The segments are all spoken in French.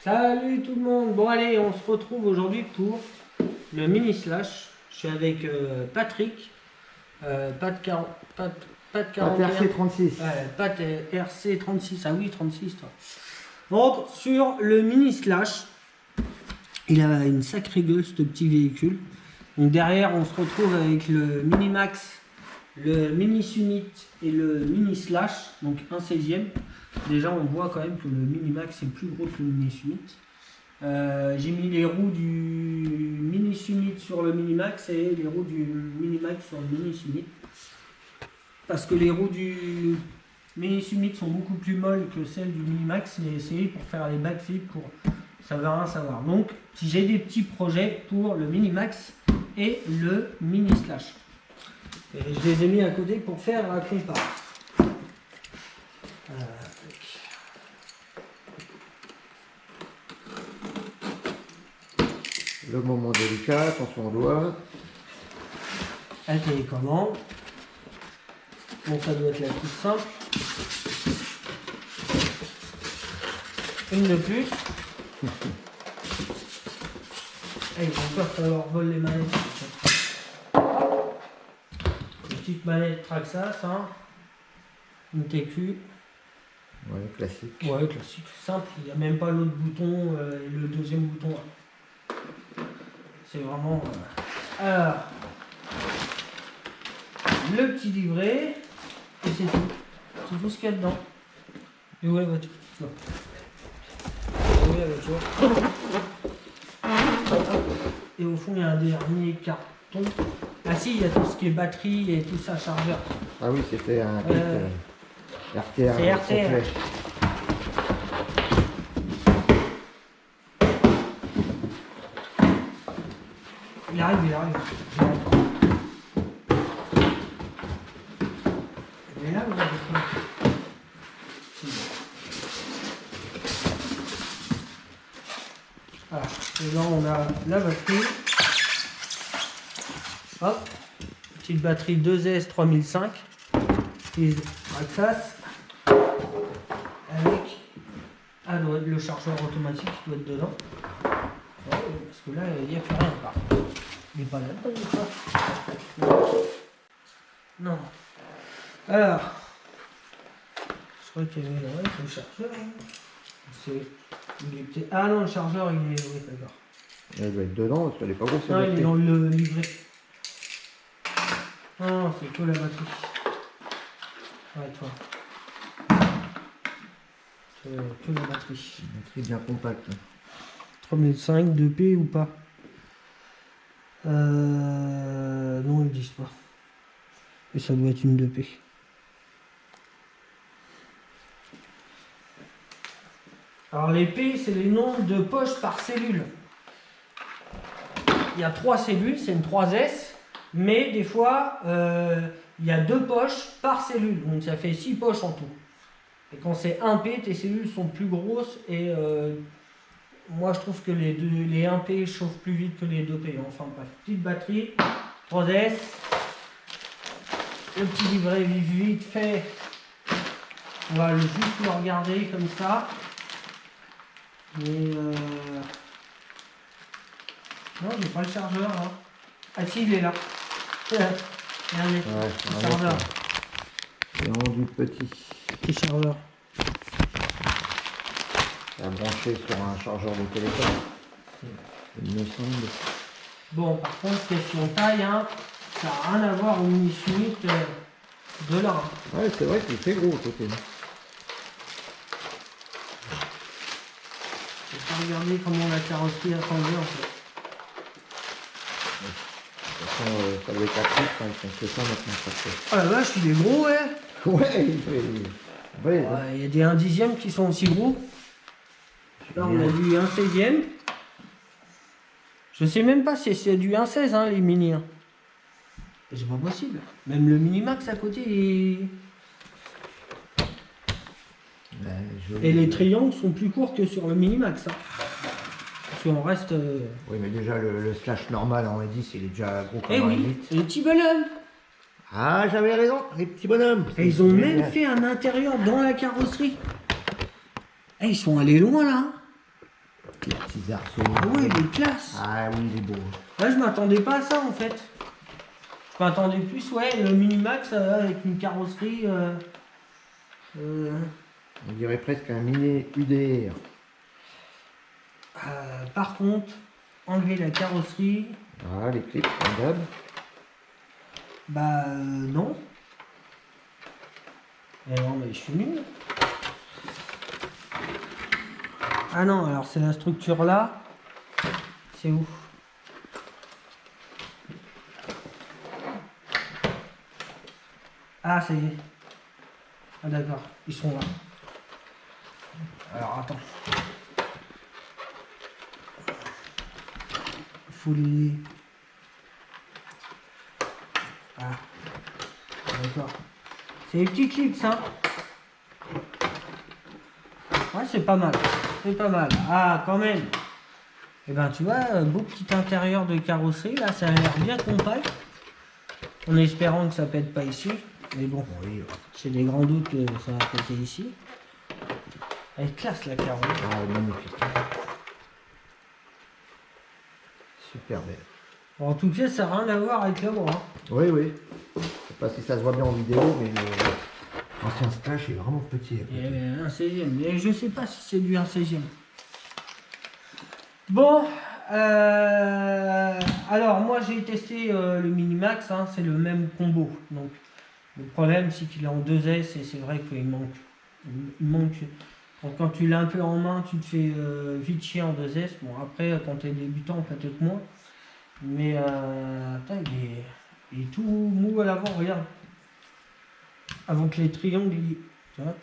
Salut tout le monde. Bon allez, on se retrouve aujourd'hui pour le mini slash. Je suis avec Patrick, pas de 40, pas de 41, RC36. pas de RC36. Ah oui, 36 toi. Donc sur le mini slash, il a une sacrée gueule ce petit véhicule. Donc derrière, on se retrouve avec le mini max, le mini summit et le mini slash, donc un 16e. Déjà, on voit quand même que le mini max est plus gros que le mini summit. J'ai mis les roues du mini summit sur le mini max et les roues du mini max sur le mini summit. Parce que les roues du mini summit sont beaucoup plus molles que celles du mini max. J'ai essayé pour faire les backflips, pour ça veut rien savoir. Donc, si j'ai des petits projets pour le mini max et le mini slash. Et je les ai mis à côté pour faire la compare. Le moment délicat, attention au doigt. La télécommande. Bon, ça doit être la plus simple. Une de plus. Ils ont peur que ça leur vole les manettes. Une petite manette Traxxas, hein. Une TQ. Ouais, classique. Ouais, classique, simple. Il n'y a même pas l'autre bouton et le deuxième bouton. C'est vraiment... Alors, le petit livret, et c'est tout. C'est tout ce qu'il y a dedans. Et où est la voiture? Non. Où est la voiture? Et au fond, il y a un dernier carton. Ah si, il y a tout ce qui est batterie et tout ça, chargeur. Ah oui, c'était un kit RTR. C'est RTR. complet. Il arrive, il arrive. Il est là, vous avez pris. Voilà. Et là, on a la batterie. Hop. Petite batterie 2S 3005. Et Traxxas. Avec le chargeur automatique qui doit être dedans. Ouais, parce que là, il n'y a plus rien. Par contre. Il n'est pas là-dedans, ou pas? Non. Alors. Je crois qu'il y avait le chargeur. Ah non, le chargeur, il est... Oui, d'accord. Il doit être dedans parce qu'elle n'est pas grosse. Non, il est dans le livret. Non, c'est que la batterie. Ouais, toi. Que la batterie. Une batterie bien compacte. 3005, 2P ou pas? Non, ils disent pas. Et ça doit être une 2P. Alors les P, c'est les nombres de poches par cellule. Il y a 3 cellules, c'est une 3S, mais des fois, il y a 2 poches par cellule, donc ça fait 6 poches en tout. Et quand c'est 1P, tes cellules sont plus grosses et moi je trouve que les 1P chauffent plus vite que les 2P. Enfin bref, petite batterie, 3S, le petit livret vite fait, on va juste le regarder comme ça. Mais non, j'ai pas le chargeur là. Ah si, il est là. Regardez, Ouais, le chargeur. C'est rendu petit. Petit chargeur. À brancher sur un chargeur de téléphone. Il me semble. Bon, par contre, question taille, hein, ça n'a rien à voir au mini summit de là. Hein. Ouais, c'est vrai qu'il fait gros côté. Je vais pas regarder comment la carrosserie a changé en fait. De toute façon, ça doit être actif, hein, ils font que ça maintenant. Ça fait. Oh la vache, il est gros, ouais. Ouais, il fait. Ouais, Il y a des 1/10 qui sont aussi gros. Là, on a du 1/16e. Je sais même pas si c'est du 1/16, hein, les mini. Hein. C'est pas possible. Même le mini max à côté est... Et les triangles sont plus courts que sur le mini max. Hein. Parce qu'on reste... Oui, mais déjà, le slash normal en 10, il est déjà gros comme Eh un oui, 8. les petits bonhommes. Ah, j'avais raison, les petits bonhommes. Et ils ont même fait un intérieur dans la carrosserie. Eh, ils sont allés loin là. Les petits arceaux. Ah ouais, il est classe. Ah oui, il est beau. Là, je m'attendais pas à ça en fait. Je m'attendais plus, ouais, le Minimax avec une carrosserie. On dirait presque un mini UDR. Par contre, enlever la carrosserie, Ah, les clips, comme d'hab. bah non. Mais non, mais je suis nul. Ah non, alors c'est la structure là. C'est où? Ah, ça y est. Ah d'accord, ils sont là. Alors attends. Faut les... Ah, d'accord. C'est les petits clips, ça. Ouais, c'est pas mal. C'est pas mal. Ah, quand même. Et ben, tu vois, beau petit intérieur de carrosserie. Là, ça a l'air bien compact. En espérant que ça pète pas ici. Mais bon, Oui, j'ai des grands doutes que ça va péter ici. Elle est classe, la carrosserie. ah, magnifique. Super belle. Bon, en tout cas, ça n'a rien à voir avec la voie. Hein. Oui, oui. Je sais pas si ça se voit bien en vidéo, mais l'ancien Splash est vraiment petit. Il y avait un 16e. Mais je sais pas si c'est du 1 16e. Bon, alors moi j'ai testé le Minimax, hein, c'est le même combo. Donc le problème c'est qu'il est en 2S et c'est vrai qu'il manque. Il manque. Donc, quand tu l'as un peu en main, tu te fais vite chier en 2S. Bon après quand tu es débutant peut-être moins. Mais putain, il est tout mou à l'avant, regarde. Avant que les triangles, tu vois.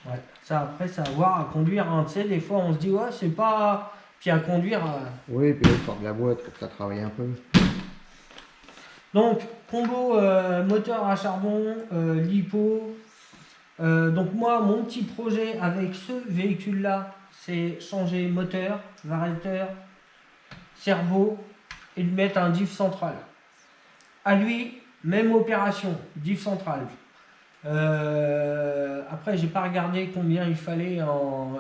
Ouais, ça après, ça a à voir à conduire. Hein. Tu sais, des fois, on se dit, ouais, c'est pas. Puis à conduire. Oui, puis là, sort de la boîte pour que ça travaille un peu. Donc, combo moteur à charbon, lipo. Donc, moi, mon petit projet avec ce véhicule-là, c'est changer moteur, variateur, cerveau et de mettre un diff central. À lui, même opération, diff central. Après, j'ai pas regardé combien il fallait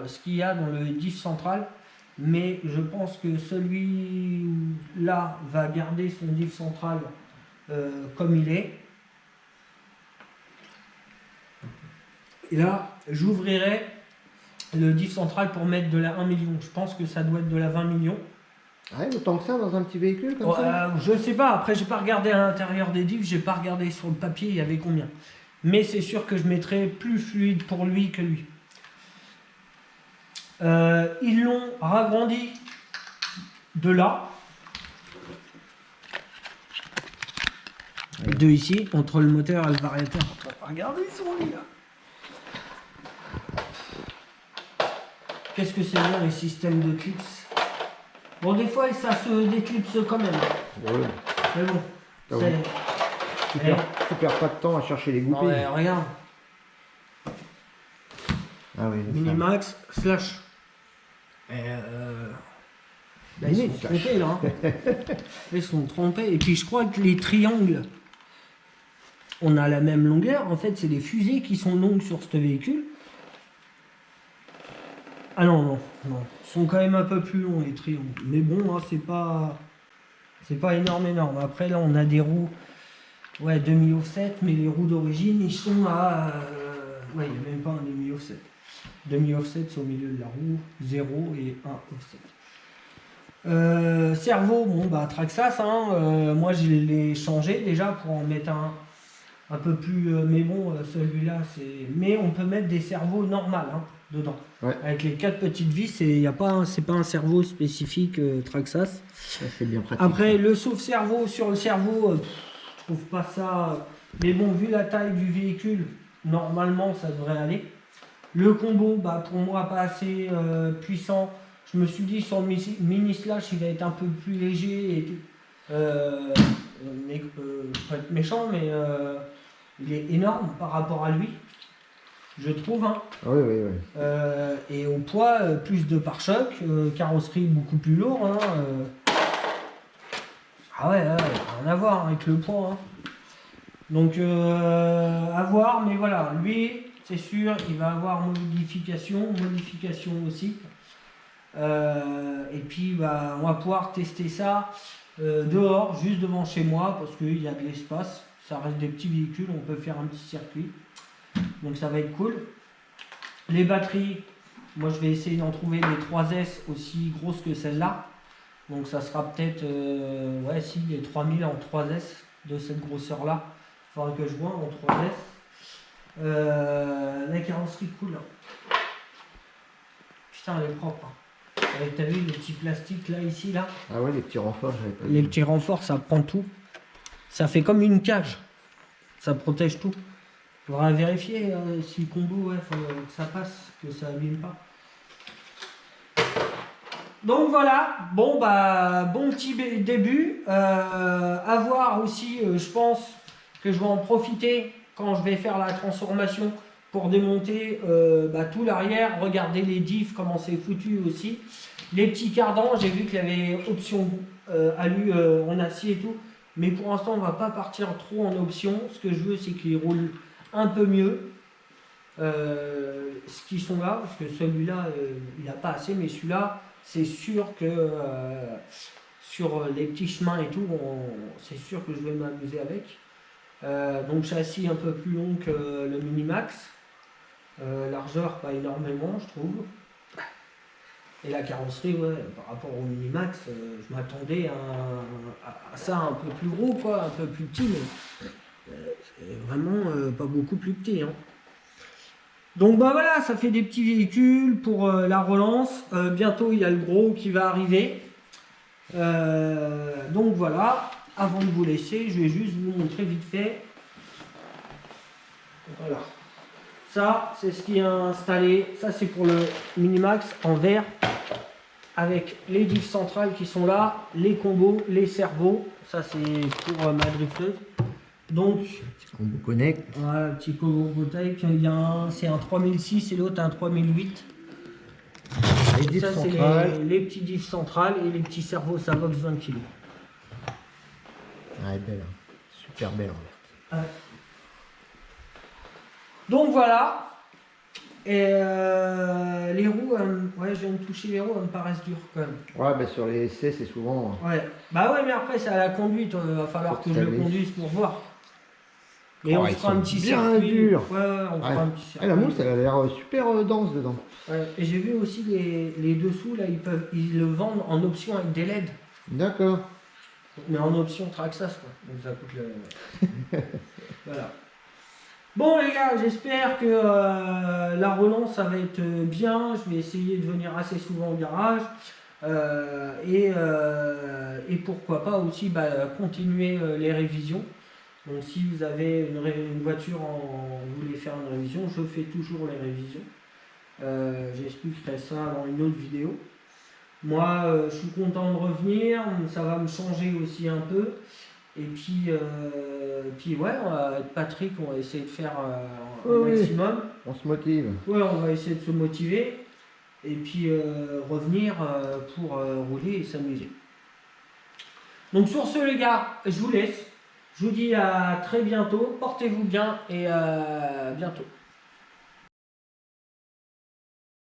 ce qu'il y a dans le diff central, mais je pense que celui-là va garder son diff central comme il est. Et là, j'ouvrirai le diff central pour mettre de la 1 million. Je pense que ça doit être de la 20 millions. Ah ouais, autant que ça dans un petit véhicule comme ça? Je sais pas, après j'ai pas regardé à l'intérieur des diffs, j'ai pas regardé sur le papier il y avait combien. Mais c'est sûr que je mettrai plus fluide pour lui que lui. Ils l'ont ragrandi de là. De ici, entre le moteur et le variateur. Regardez, ils sont mis là. Qu'est-ce que c'est bien les systèmes de clips? Bon, des fois ça se déclipse quand même. Ouais. Mais bon, Ah oui. Tu perds pas de temps à chercher les goupilles. Ouais, regarde. Ah oui, Minimax slash. Là, ils sont trompés là. Hein. Ils sont trompés. Et puis je crois que les triangles, on a la même longueur. En fait, c'est les fusées qui sont longues sur ce véhicule. Ah non, non, non. Ils sont quand même un peu plus longs les triangles. Mais bon, hein, c'est pas énorme. Après là, on a des roues, ouais, demi-offset, mais les roues d'origine, ils sont à, ouais, il n'y a même pas un demi-offset. Demi-offset, c'est au milieu de la roue, 0 et 1 offset. Cerveau, bon bah Traxxas, hein, moi je l'ai changé déjà pour en mettre un peu plus, mais bon, celui-là c'est, mais on peut mettre des cerveaux normales hein, dedans, ouais. Avec les 4 petites vis, et y a pas, c'est pas un cerveau spécifique Traxxas. Ça c'est bien pratique. Après le sauve-cerveau sur le cerveau, je trouve pas ça, mais bon vu la taille du véhicule, normalement ça devrait aller. Le combo, bah pour moi pas assez puissant. Je me suis dit sur le mini slash il va être un peu plus léger et pas être méchant mais il est énorme par rapport à lui, je trouve. Hein. Oui, oui, oui. Et au poids, plus de pare-choc, carrosserie beaucoup plus lourde. Hein, Ah ouais, rien à voir avec le poids. Hein. Donc à voir, mais voilà, lui, c'est sûr. Il va avoir modification aussi. Et puis bah, on va pouvoir tester ça dehors, juste devant chez moi, parce qu'il y a de l'espace. Ça reste des petits véhicules, on peut faire un petit circuit. Donc ça va être cool. Les batteries, moi je vais essayer d'en trouver des 3S aussi grosses que celle-là. Donc ça sera peut-être, ouais si, les 3000 en 3S de cette grosseur-là. Il faudra que je vois en 3S. La carrosserie cool. Putain, elle est propre. T'as vu les petits plastiques là, ici, là? Ah ouais, les petits renforts, j'avais pas vu. Les petits renforts, ça prend tout. Ça fait comme une cage. Ça protège tout. Il faudra vérifier si le combo, ouais, faut que ça passe, que ça abîme pas. Donc voilà, bon bah bon petit début. À voir aussi, je pense que je vais en profiter quand je vais faire la transformation pour démonter bah, tout l'arrière, regarder les diffs, comment c'est foutu aussi. Les petits cardans, j'ai vu qu'il y avait option alu en acier et tout. Mais pour l'instant, on va pas partir trop en option. Ce que je veux, c'est qu'ils roulent un peu mieux. Ce qui sont là, parce que celui-là, il n'a pas assez, mais celui-là, c'est sûr que sur les petits chemins et tout, c'est sûr que je vais m'amuser avec. Donc châssis un peu plus long que le Minimax. Largeur pas énormément, je trouve. Et la carrosserie, ouais, par rapport au Minimax, je m'attendais à ça un peu plus gros, quoi, un peu plus petit, mais c'est vraiment pas beaucoup plus petit. Hein. Donc bah voilà, ça fait des petits véhicules pour la relance. Bientôt il y a le gros qui va arriver. Donc voilà, avant de vous laisser, je vais juste vous montrer vite fait. Voilà. Ça, c'est ce qui est installé. Ça, c'est pour le Minimax en vert. Avec les diffs centrales qui sont là, les combos, les servos. Ça, c'est pour ma drifteuse. Donc, On vous connecte. voilà, petit photovoltaïque. Il y a un, c'est un 3006 et l'autre un 3008. Les diffs Ça, c'est les petits diffs centrales et les petits servos Savox 20 kg. Ah, elle est belle. Super belle en vert. Ouais. Donc voilà. Et les roues, ouais, je viens de toucher les roues, elles me paraissent dures quand même. Ouais, bah sur les essais, c'est souvent. Ouais. Bah ouais, mais après, c'est à la conduite. Va falloir que je le conduise pour voir. Et on fera un petit circuit. Dur. Ouais, on fera un petit circuit. Ah, la mousse, elle a l'air super dense dedans. Ouais. Et j'ai vu aussi les dessous, là, ils le vendent en option avec des LED. D'accord. Mais en option Traxxas, quoi. Donc ça coûte le. Voilà. Bon les gars, j'espère que la relance ça va être bien. Je vais essayer de venir assez souvent au garage. Et pourquoi pas aussi continuer les révisions. Donc si vous avez une voiture, vous voulez faire une révision, je fais toujours les révisions. J'expliquerai ça dans une autre vidéo. Moi, je suis content de revenir, ça va me changer aussi un peu. Et puis ouais, avec Patrick, on va essayer de faire un maximum. On se motive. Ouais, on va essayer de se motiver. Et puis revenir pour rouler et s'amuser. Donc sur ce les gars, je vous laisse. Je vous dis à très bientôt. Portez-vous bien et à bientôt.